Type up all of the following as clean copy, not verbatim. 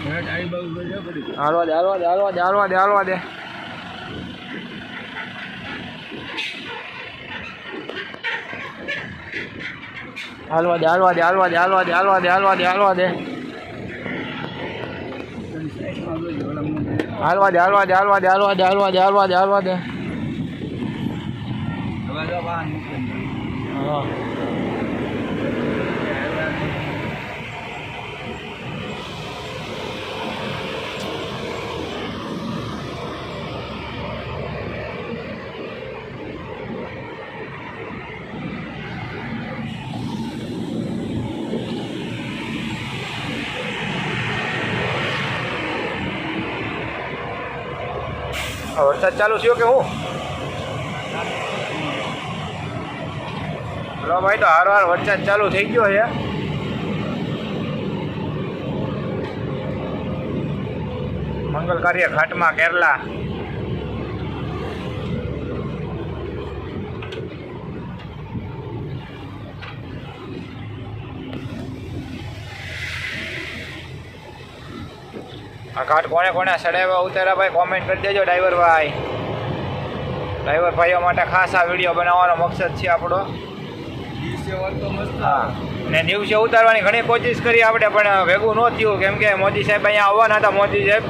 હાલવા દે હાલવા દે હાલવા દે હાલવા દે હાલવા દે હાલવા દે હાલવા દે હાલવા દે હાલવા દે હાલવા દે હાલવા દે હાલવા દે હાલવા દે હાલવા દે હાલવા દે હાલવા દે હાલવા દે હાલવા દે હાલવા દે હા વરસાદ ચાલુ થયો કે હું હલો ભાઈ તો હાર વાર વરસાદ ચાલુ થઈ ગયો છે મંગલ કાર્ય ઘાટમાં કેરલા આ ઘાટ કોને કોને ચડાવ્યા ઉતાર્યા ભાઈ કોમેન્ટ કરી દેજો ડ્રાઈવર ભાઈઓ માટે ખાસ આ વિડીયો બનાવવાનો મકસદ છે આપણો હા ને દિવસે ઉતારવાની ઘણી કોશિશ કરી આપણે પણ ભેગું ન થયું કેમ કે મોદી સાહેબ અહીંયા આવવાના હતા મોદી સાહેબ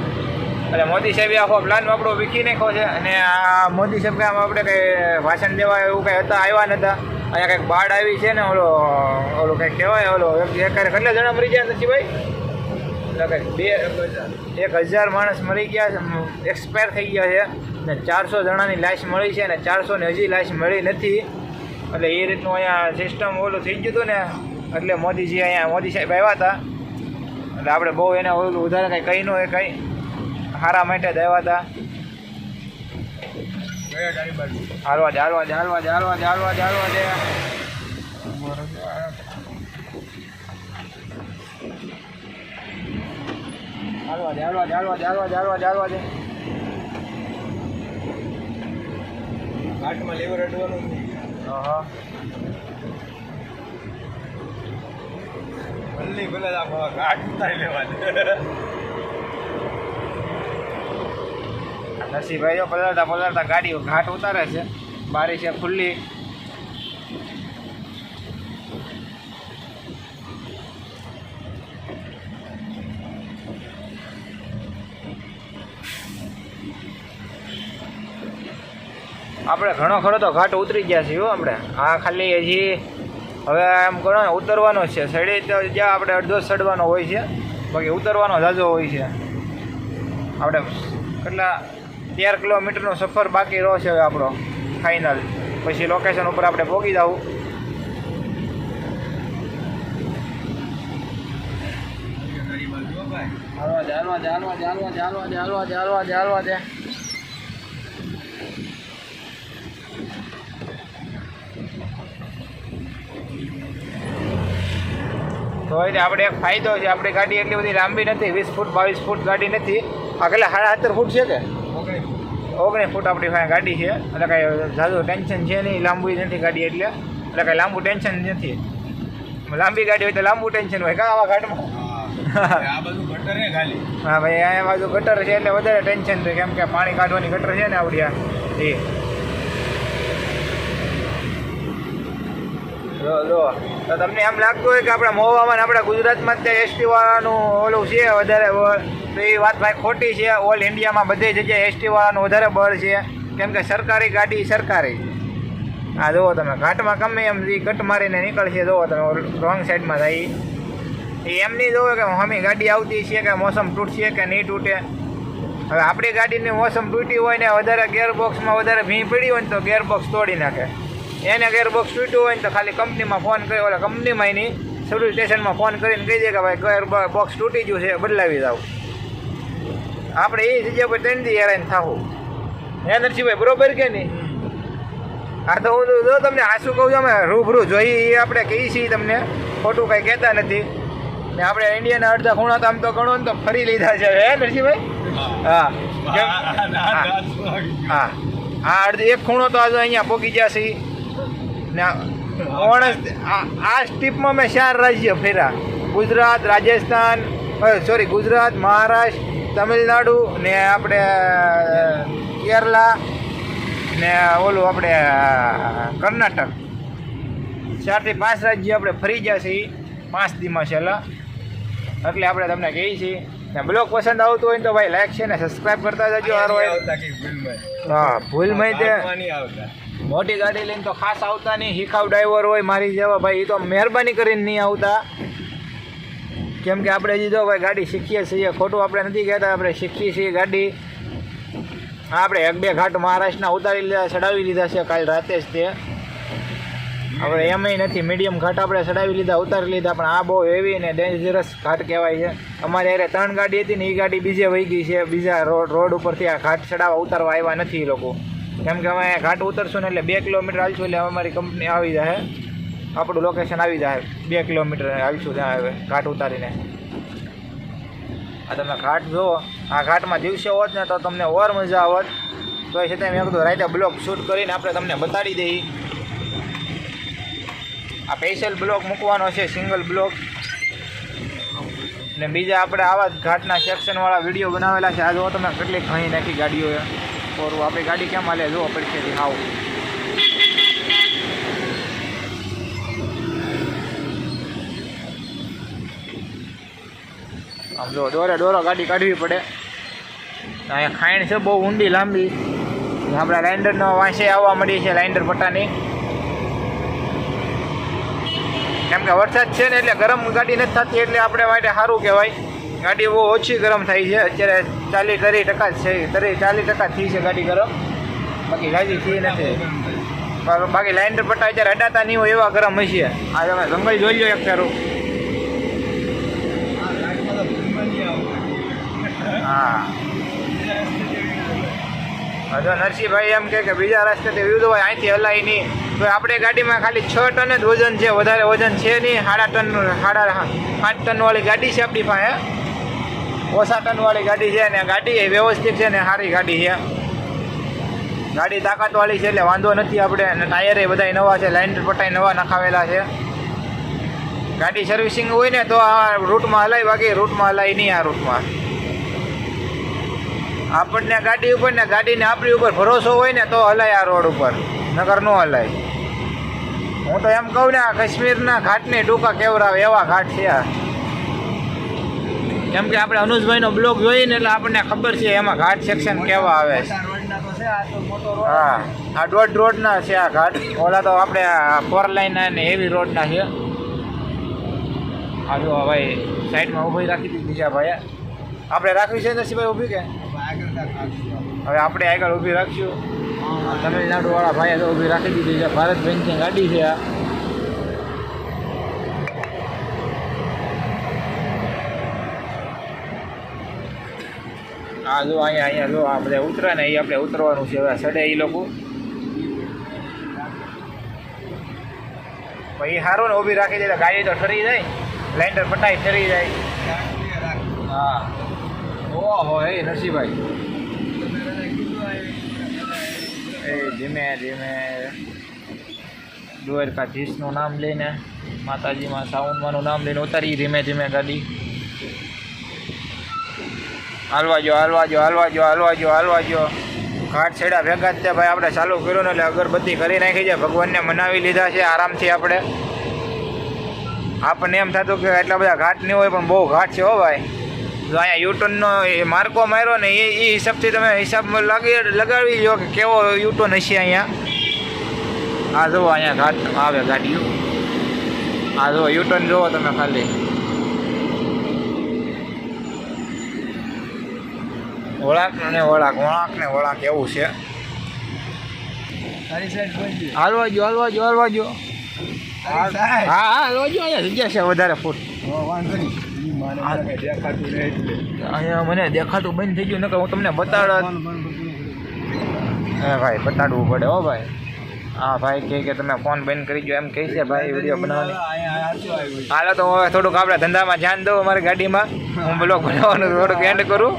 એટલે મોદી સાહેબે આખો પ્લાન આપણો વીખી નાખ્યો છે અને આ મોદી સાહેબ કામ આપણે કંઈ ભાષણ દેવા એવું કંઈ હતા આવ્યા નહોતા અહીંયા કંઈક બાઢ આવી છે ને ઓલું કંઈક કહેવાય કેટલા જણા મરી ગયા નથી ભાઈ 1000 માણસ મરી ગયા એક્સપાયર થઈ ગયા છે ને 400 જણાની લાશ મળી છે અને 400 હજી લાશ મળી નથી એટલે એ રીતનું અહીંયા સિસ્ટમ ઓલું થઈ ગયું હતું ને એટલે મોદીજી અહીંયા મોદી સાહેબ આવ્યા હતા એટલે આપણે બહુ એને ઓલું વધારે કંઈ કહી ન હોય કંઈ સારા માટે જ આવ્યા હતા હાલવા દે હાલવા દે હાલવા દે હાલવા દે હાલવા દે હાલવા દે હાલવા દે હાલવા દે હાલવા દે હાલવા દે હાલવા દે હાલવા દે ઘાટમાં લેવર અડવાનું હા ભલે ભલે ઘાટ ઉતારી લેવાનું નરસિંહભાઈઓ પલળતા પલળતા ગાડીઓ ઘાટ ઉતારે છે બારી છે ખુલ્લી આપણે ઘણો ખરો તો ઘાટ ઉતરી ગયા છીએ આપણે આ ખાલી હજી હવે એમ ગણો ને ઉતરવાનો જ છે સડી તો જ્યાં આપણે અડધો ચડવાનો હોય છે બાકી ઉતરવાનો ઝાઝો હોય છે આપણે કેટલા 13 કિલોમીટરનો સફર બાકી રહ્યો છે હવે આપણો ફાઇનલ પછી લોકેશન ઉપર આપણે પહોંચી જવું હાલવા દે હાલવા દે હાલવા દે હાલવા દે હાલવા દે હાલવા દે હાલવા દે હાલવા દે તો આપણે એક ફાયદો છે આપણી ગાડી એટલી બધી લાંબી નથી 20 ફૂટ 22 ફૂટ ગાડી નથી આ કેટલા 17.5 ફૂટ છે કે 19 ફૂટ આપણી પાસે ગાડી છે એટલે કાંઈ ઝાઝું ટેન્શન છે નહીં લાંબુ નથી ગાડી એટલે કાંઈ લાંબુ ટેન્શન નથી લાંબી ગાડી હોય તો લાંબુ ટેન્શન હોય કાં આવા ઘાટમાં આ બાજુ ગટર છે ખાલી હા ભાઈ આ બાજુ ગટર છે એટલે વધારે ટેન્શન છે કેમ કે પાણી કાઢવાની ગટર છે ને આવડી એ જો તો તમને એમ લાગતું હોય કે આપણા મહુવામાં આપણા ગુજરાતમાં જ એસટી વાળાનું ઓલું છે વધારે બળ તો એ વાત ભાઈ ખોટી છે ઓલ ઇન્ડિયામાં બધી જગ્યાએ એસટી વાળાનું વધારે બળ છે કેમ કે સરકારી ગાડી સરકારી હા જુઓ તમે ઘાટમાં ગમે એમ એ કટ મારીને નીકળશે જુઓ તમે રોંગ સાઈડમાં થાય એ એમ નહીં જોવે કે હમી ગાડી આવતી છે કે મોસમ તૂટશે કે નહીં તૂટે હવે આપણી ગાડીની મોસમ તૂટી હોય ને વધારે ગેરબોક્સમાં વધારે ભીં પડી હોય ને તો ગેરબોક્સ તોડી નાખે એને ગેરબોક્સ તૂટ્યું હોય ને તો ખાલી કંપનીમાં ફોન કરી ઓલા કંપનીમાં એની સર્વિસ સ્ટેશનમાં ફોન કરીને કહી દે કે ભાઈ ગેરબોક્સ તૂટી ગયું છે બદલાવી જાવ આપણે એ જગ્યા પર 3 દી હેરાન થવું હે નરસિંહભાઈ બરોબર કે નહીં હા તો હું જો તમને હાસું કહું છું અમે રૂબરૂ જોઈએ એ આપણે કહીએ છીએ તમને ખોટું કાંઈ કહેતા નથી ને આપણે ઇન્ડિયાના અડધા ખૂણા તો આમ તો ગણો ને તો ફરી લીધા છે હે નરસિંહભાઈ હા હા હા અડધી એક ખૂણો તો આજે અહીંયા પહોંચી ગયા છે ને આ સ્ટીપમાં મેં 4 રાજ્ય ફેર્યા ગુજરાત રાજસ્થાન સોરી ગુજરાત, મહારાષ્ટ્ર, તમિલનાડુ ને આપણે કેરલા ને ઓલું આપણે કર્ણાટક, 4 થી 5 રાજ્ય આપણે ફરી ગયા છીએ 5 દીમાં છેલ્લા. એટલે આપણે તમને કહીએ છીએ ને બ્લોગ પસંદ આવતું હોય તો ભાઈ લાઈક છે ને સબસ્ક્રાઈબ કરતા જજો. હા, ભૂલમાં તે મોટી ગાડી લઈને તો ખાસ આવતા નહીં. હિખાવ ડ્રાઈવર હોય મારી જેવા ભાઈ, એ તો મહેરબાની કરીને નહીં આવતા. કેમ કે આપણે હજી જો ભાઈ ગાડી શીખીએ છીએ, ખોટું આપણે નથી કહેતા, આપણે શીખીએ છીએ ગાડી. આપણે 1-2 ઘાટ મહારાષ્ટ્રના ઉતારી લીધા, ચડાવી લીધા છે કાલ રાતે જ. તે આપણે એમય નથી, મીડિયમ ઘાટ આપણે ચડાવી લીધા, ઉતારી લીધા. પણ આ બહુ હેવી ને ડેન્જરસ ઘાટ કહેવાય છે. અમારે યારે 3 ગાડી હતી ને એ ગાડી બીજે વહી ગઈ છે. બીજા રોડ ઉપરથી આ ઘાટ ચડાવવા ઉતારવા આવ્યા નથી એ લોકો. કેમ કે અમે ઘાટ ઉતરશું ને એટલે 2 કિલોમીટર હાલશું એટલે અમારી કંપની આવી જાય, આપણું લોકેશન આવી જાય. 2 કિલોમીટર હાલશું ત્યાં હવે ઘાટ ઉતારીને. આ તમે ઘાટ જુઓ, આ ઘાટમાં દિવસે હોત ને તો તમને ઓર મજા આવત. તો એ છતાં મેં કીધું રાતે બ્લોગ શૂટ કરીને આપણે તમને બતાડી દઈએ. આ સ્પેશિયલ બ્લોગ મૂકવાનો છે, સિંગલ બ્લોગ. ને બીજા આપણે આવા જ ઘાટના સેક્શનવાળા વિડીયો બનાવેલા છે. આ જુઓ તમે કેટલી ઘણી નાખી ગાડીઓએ. ઓરું આપણી ગાડી કેમ હાલે જુઓ પડશે હાવ. આમ જો દોરો ગાડી કાઢવી પડે. અહીંયા ખાઈણ છે બહુ ઊંડી લાંબી. આપણા લાઇન્ડરનો વાંસે આવવા મળી છે, લાઇન્ડર પટ્ટાની. કેમ કે વરસાદ છે ને એટલે ગરમ ગાડી નથી થતી, એટલે આપણે માટે સારું કહેવાય. ગાડી બહુ ઓછી ગરમ થઈ છે અત્યારે. 40% જ છે, 40% થઈ છે ગાડી ગરમ, બાકી ગાડી થઈ નથી. બાકી લાઇન્ડર પટ્ટા અત્યારે અડાતા નહીં હોય એવા ગરમ હશે. આ તમે જંગલ જોઈ લો એક સારું. હા, જો નરસિંહભાઈ એમ કે બીજા રસ્તેથી વિરુદ્ધ હોય, અહીંથી હલાય નહીં. તો આપણે ગાડીમાં ખાલી 6 ટન જ વજન છે, વધારે વજન છે નહીં. 8 ટનવાળી ગાડી છે આપણી પાસે, ઓછા ટનવાળી ગાડી છે. ને ગાડી વ્યવસ્થિત છે ને સારી ગાડી છે. ગાડી તાકાતવાળી છે એટલે વાંધો નથી આપણે. અને ટાયરે બધા નવા છે, લાઇન્ડર પટ્ટા નવા નખાવેલા છે. ગાડી સર્વિસિંગ હોય ને તો આ રૂટમાં હલાય, બાકી રૂટમાં હલાય નહીં. આ રૂટમાં આપણને ગાડી ઉપર ને ગાડીને આપણી ઉપર ભરોસો હોય ને તો હલાય આ રોડ ઉપર, નગર ન હલાય. હું તો એમ કહું ને આ કાશ્મીરના ઘાટને ટૂંકા કેવરાવે એવા ઘાટ છે આ. કેમ કે આપણે અનુજભાઈનો બ્લોગ જોઈએ ને એટલે આપણને ખબર છે એમાં ઘાટ સેક્શન કેવા આવે છે. હા, આ દોઢ રોડના છે આ ઘાટ. ઓલા તો આપણે 4 લાઈનના ને હેવી રોડના છે. આ જો ભાઈ સાઈડમાં ઊભી રાખી દીધી બીજા ભાઈ. આપણે રાખવી છે નરસિંહભાઈ ઊભી કે હવે આપણે આગળ ઊભી રાખશું. તમિલનાડુવાળા ભાઈએ તો ઊભી રાખી દીધી છે. ભારત બેન્કની ગાડી છે આ. હા જો અહીંયા જો આપણે ઉતરે ને એ આપણે ઉતરવાનું છે. હવે સડે એ લોકો પછી સારું ને ઊભી રાખી દે ગાડી તો ઠરી જાય, લાઇન્ડર પટાઈ ઠરી જાય. હા, ઓહો હે નરસિંહભાઈ, એ ધીમે ધીમે દ્વારકાધીશનું નામ લઈને, માતાજીમાં સાઉન્ડમાંનું નામ લઈને ઉતારી ધીમે ધીમે ગાડી. હાલવા જો ઘાટ છેડા ભેગા જ ભાઈ આપણે ચાલુ કર્યું ને એટલે અગરબત્તી કરી નાખી છે. ભગવાનને મનાવી લીધા છે આરામથી. આપણને એમ થતું કે એટલા બધા ઘાટ નહીં હોય, પણ બહુ ઘાટ છે હો ભાઈ. જો અહીંયા યુટર્નનો માર્કો માર્યો ને એ હિસાબથી તમે હિસાબમાં લગાવી લો કે કેવો યુટર્ન હશે અહીંયા. આ જુઓ અહીંયા ઘાટ આવે ગાડીઓ. આ જુઓ યુટર્ન જુઓ તમે ખાલી. વળાંક ને વળાંક એવું છે. હાલવા જો હા હાલવા જો. અહીંયા જગ્યા છે વધારે ફૂટ. અહીંયા મને દેખાતું બંધ થઈ ગયું, નકર હું તમને બતાડત. હા ભાઈ, બતાડવું પડે હો ભાઈ. હા ભાઈ કે તમે ફોન બંધ કરી દો એમ કહે છે ભાઈ વિડીયો બનાવવાની. હાલો તો હવે થોડુંક આપણે ધંધામાં ધ્યાન દઉં અમારી ગાડીમાં. હું બ્લોગ બનાવવાનું થોડુંક એન્ડ કરું.